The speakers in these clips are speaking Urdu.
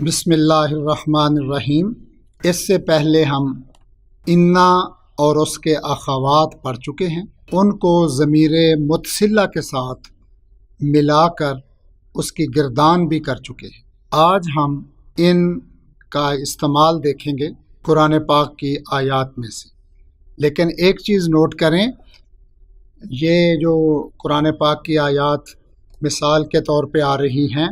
بسم اللہ الرحمن الرحیم۔ اس سے پہلے ہم انا اور اس کے اخوات پڑھ چکے ہیں، ان کو ضمیر متصلہ کے ساتھ ملا کر اس کی گردان بھی کر چکے ہیں۔ آج ہم ان کا استعمال دیکھیں گے قرآن پاک کی آیات میں سے، لیکن ایک چیز نوٹ کریں، یہ جو قرآن پاک کی آیات مثال کے طور پہ آ رہی ہیں،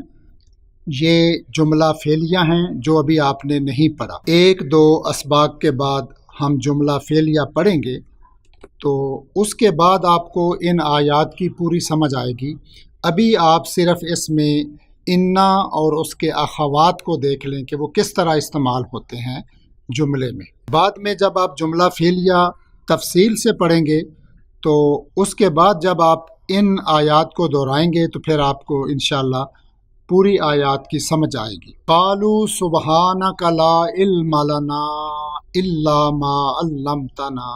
یہ جملہ فعلیہ ہیں جو ابھی آپ نے نہیں پڑھا۔ ایک دو اسباق کے بعد ہم جملہ فعلیہ پڑھیں گے تو اس کے بعد آپ کو ان آیات کی پوری سمجھ آئے گی۔ ابھی آپ صرف اس میں انا اور اس کے اخوات کو دیکھ لیں کہ وہ کس طرح استعمال ہوتے ہیں جملے میں۔ بعد میں جب آپ جملہ فعلیہ تفصیل سے پڑھیں گے تو اس کے بعد جب آپ ان آیات کو دہرائیں گے تو پھر آپ کو انشاءاللہ پوری آیات کی سمجھ آئے گی۔ قالوا سبحانک لا علم لنا الا ما علمتنا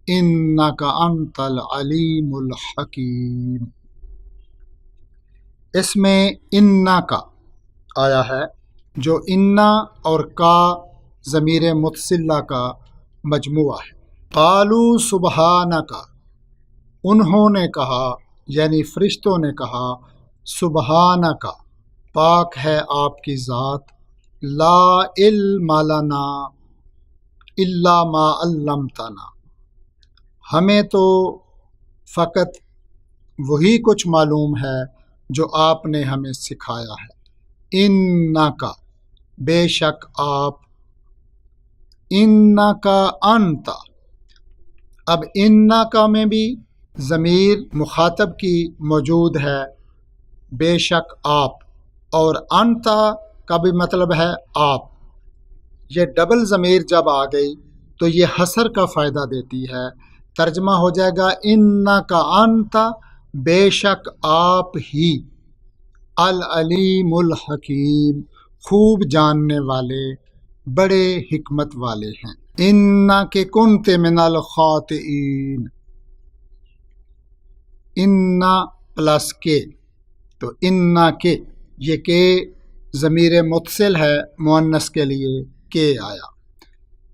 انک انت العلیم الحکیم۔ اس میں انا کا آیا ہے، جو انا اور کا ضمیر متصلہ کا مجموعہ ہے۔ قالوا سبحانک، انہوں نے کہا یعنی فرشتوں نے کہا، سبحانک، پاک ہے آپ کی ذات، لا علم لنا الا ما علمتنا، ہمیں تو فقط وہی کچھ معلوم ہے جو آپ نے ہمیں سکھایا ہے۔ انکا، بے شک آپ، انکا انت، اب انکا میں بھی ضمیر مخاطب کی موجود ہے، بے شک آپ، اور انت کا بھی مطلب ہے آپ۔ یہ ڈبل ضمیر جب آ گئی تو یہ حصر کا فائدہ دیتی ہے۔ ترجمہ ہو جائے گا انکا انت، بے شک آپ ہی، العلیم الحکیم، خوب جاننے والے، بڑے حکمت والے ہیں۔ انک کنت من الخاطئین، انا پلس کے، تو انا کے، یہ کہ ضمیر متصل ہے مؤنث کے لیے کے آیا۔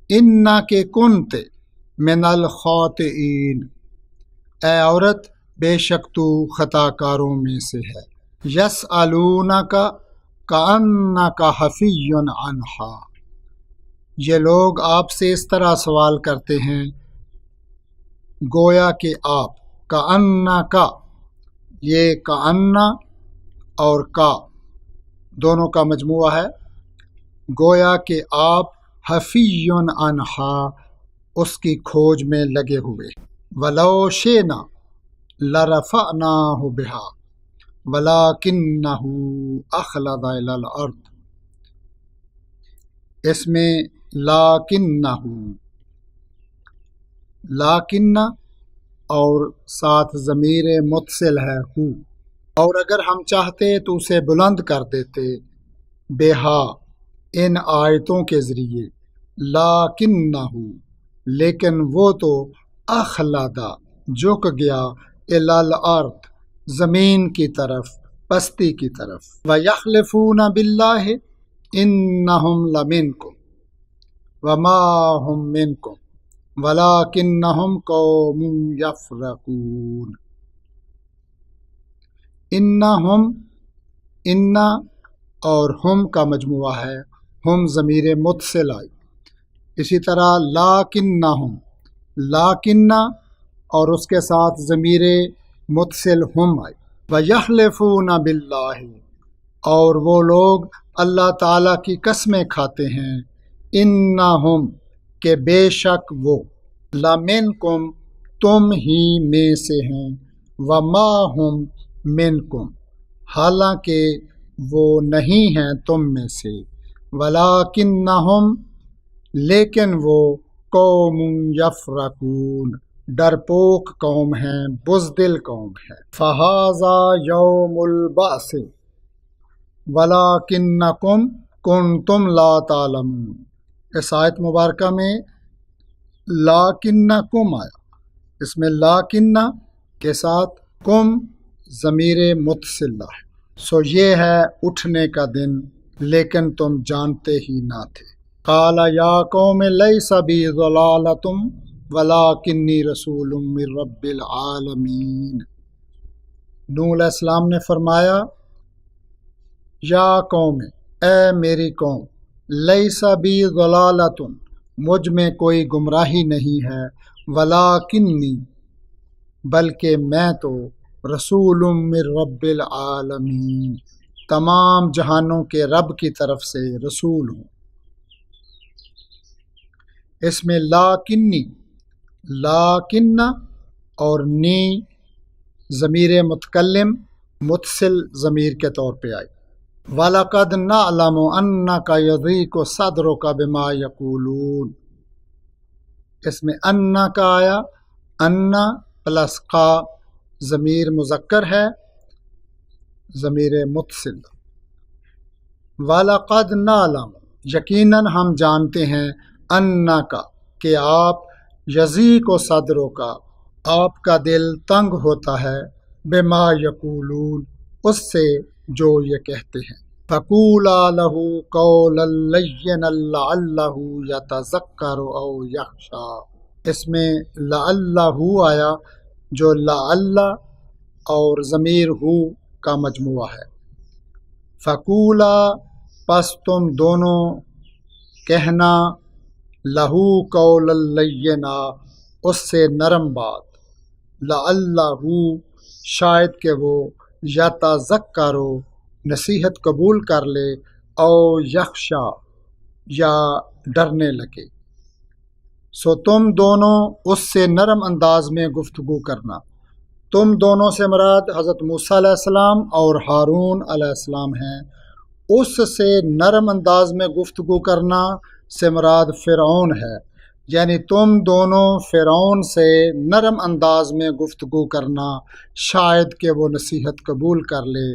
انا کے کنت من الخاطئین، اے عورت بے شک تو خطا کاروں میں سے ہے۔ یسألونک کأنک حفی عنہا، یہ لوگ آپ سے اس طرح سوال کرتے ہیں گویا کہ آپ، کأنک، یہ کأن اور کا دونوں کا مجموعہ ہے، گویا کہ آپ حفی عنہا، اس کی کھوج میں لگے ہوئے۔ ولو شئنا لرفعناہ بہا ولکنہ اخلد الی الارض، اس میں لاکنہ، لاکنہ اور ساتھ ضمیر متصل ہے ہو، اور اگر ہم چاہتے تو اسے بلند کر دیتے، بہا، ان آیتوں کے ذریعے، لاکنہ، لیکن وہ تو اخلدا، جھک گیا، الی الارض، زمین کی طرف، پستی کی طرف۔ وَيَحْلِفُونَ بِاللَّهِ إِنَّهُمْ لَمِنْكُمْ وَمَا هُمْ مِنْكُمْ وَلَكِنَّهُمْ قَوْمٌ يَفْرَقُونَ۔ انہم، انا اور ہم کا مجموعہ ہے، ہم ضمیر متصل آئی۔ اسی طرح لاکنہم، لاکنہ اور اس کے ساتھ ضمیر متصل ہم آئی۔ وَيَحْلِفُونَ بِاللَّهِ، اور وہ لوگ اللہ تعالیٰ کی قسمیں کھاتے ہیں، انہم، کہ بے شک وہ، لمنکم، تم ہی میں سے ہیں، وما ہم منکم، حالانکہ وہ نہیں ہیں تم میں سے، ولیکنہم، لیکن وہ، قوم یفرقون، ڈرپوک قوم ہیں، بزدل قوم ہے۔ فہذا یوم البعث ولکنکم کنتم لا تعلمون، اس آیت مبارکہ میں لاکنکم آیا، اس میں لاکنہ کے ساتھ کم ضمیر متصلہ ہے۔ سو یہ ہے اٹھنے کا دن، لیکن تم جانتے ہی نہ تھے۔ قال یا قوم لیس بی ضلالۃ ولکنی رسول من رب العالمین۔ نوح علیہ السلام نے فرمایا، یا قوم، اے میری قوم، لیس بی ضلالۃ، مجھ میں کوئی گمراہی نہیں ہے، ولکنی، بلکہ میں تو رسول من رب العالمین، تمام جہانوں کے رب کی طرف سے رسول ہوں۔ اس میں لاکنی، لاکن اور نی ضمیر متکلم متصل ضمیر کے طور پہ آئی۔ وَلَقَدْ نَعْلَمُ أَنَّكَ يَضِيقُ صَدْرُكَ بِمَا يَقُولُونَ، اس میں انا کا آیا، انا پلس قا ضمیر مذکر ہے، ضمیر متصل۔ وَلَقَدْ نَعْلَمُ، یقیناً ہم جانتے ہیں، انا کا کہ آپ، یضیق صدرک، آپ کا دل تنگ ہوتا ہے، بما یقولون، اس سے جو یہ کہتے ہیں۔ فَقُولَا لَهُ قَوْلًا لَّيِّنًا لَّعَلَّهُ يَتَذَكَّرُ أَوْ يَخْشَىٰ، اس میں لَعَلَّهُ آیا جو لَعَلَّ اور ضمیر ہو کا مجموعہ ہے۔ فَقُولَا، پس تم دونوں کہنا، لہو قولا لینا، اس سے نرم بات، لعلہ، شاید کہ وہ یتذکر، نصیحت قبول کر لے، او یخشا، یا ڈرنے لگے۔ سو تم دونوں اس سے نرم انداز میں گفتگو کرنا۔ تم دونوں سے مراد حضرت موسیٰ علیہ السلام اور ہارون علیہ السلام ہیں۔ اس سے نرم انداز میں گفتگو کرنا سے مراد فرعون ہے، یعنی تم دونوں فرعون سے نرم انداز میں گفتگو کرنا، شاید کہ وہ نصیحت قبول کر لے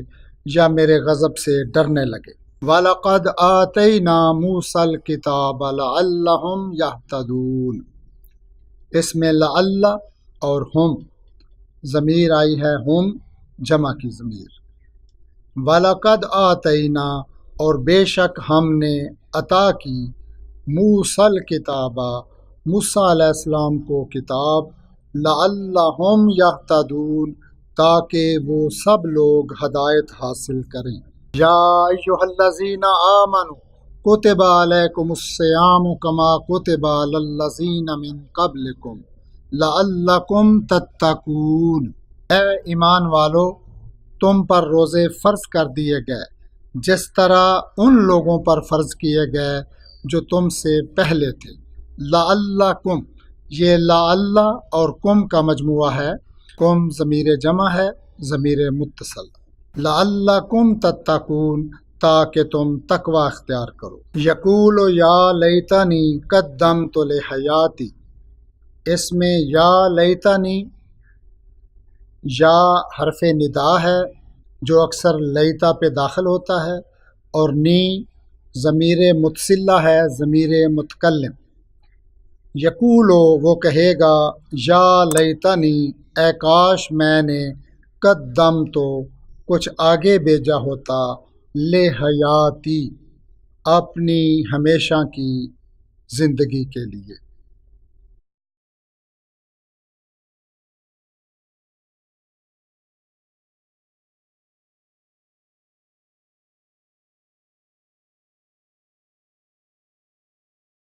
یا میرے غضب سے ڈرنے لگے۔ وَلَقَدْ آتَيْنَا مُوسَى الْكِتَابَ لَعَلَّهُمْ يَهْتَدُونَ، اس میں لعل اور ہم ضمیر آئی ہے، ہم جمع کی ضمیر۔ وَلَقَدْ آتَيْنَا، اور بے شک ہم نے عطا کی، موسیٰ الکتاب، موسیٰ علیہ السلام کو کتاب، لعلہم یہتدون، تاکہ وہ سب لوگ ہدایت حاصل کریں۔ یا ایھا الذین آمنوا کتب علیکم الصیام کما کتب علی الذین من قبلکم لعلکم تتقون، اے ایمان والو، تم پر روزے فرض کر دیے گئے جس طرح ان لوگوں پر فرض کیے گئے جو تم سے پہلے تھے۔ لعلکم، یہ لعل اور کم کا مجموعہ ہے، کم ضمیر جمع ہے، ضمیر متصل۔ لعلکم تتقون، تاکہ تم تقوی اختیار کرو۔ یقول یا لیتنی قدمت لحیاتی، اس میں یا لیتنی، یا حرف ندا ہے جو اکثر لیتا پہ داخل ہوتا ہے، اور نی ضمیر متصلہ ہے، ضمیر متکلم۔ یقولو، وہ کہے گا، یا لیتنی، اے کاش میں نے، قدم تو کچھ آگے بھیجا ہوتا، لحیاتی، اپنی ہمیشہ کی زندگی کے لیے۔